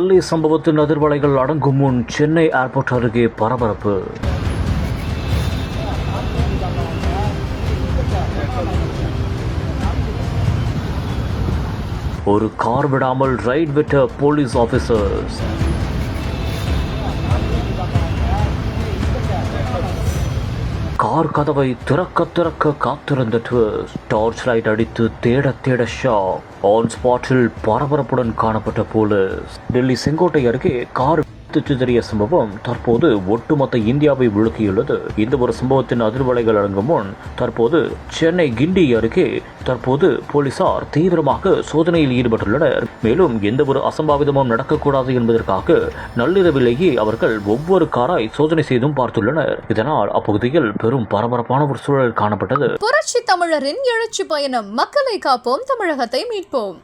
டெல்லி சம்பவத்தின் அதிர்வலைகள் அடங்கும் முன் சென்னை ஏர்போர்ட் அருகே பரபரப்பு. ஒரு கார் விடாமல் ரைட் விட்ட போலீஸ் ஆபீசர்ஸ். கார் கதவை திறக்க காத்திருந்த ட்விஸ்ட். டார்ச் லைட் அடித்து தேட ஷாக். ஆன் ஸ்பாட்டில் பரபரப்புடன் காணப்பட்ட போலீஸ். டெல்லி செங்கோட்டை அருகே கார் சிதறிய சம்பவம் தற்போது ஒட்டுமொத்த இந்தியாவை விழுக்கியுள்ளது. இந்த ஒரு சம்பவத்தின் அதிர்வலைகள் அடங்கும் முன் தற்போது சென்னை கிண்டி அருகே தற்போது போலீசார் தீவிரமாக சோதனையில் ஈடுபட்டுள்ளனர். மேலும் எந்த ஒரு அசம்பாவிதமும் நடக்கக்கூடாது என்பதற்காக நள்ளிரவிலேயே அவர்கள் ஒவ்வொரு காராய் சோதனை செய்தும் பார்த்துள்ளனர். இதனால் அப்பகுதியில் பெரும் பரபரப்பான ஒரு சூழல் காணப்பட்டது. புரட்சி தமிழரின் எழுச்சி பயணம். மக்களை காப்போம், தமிழகத்தை மீட்போம்.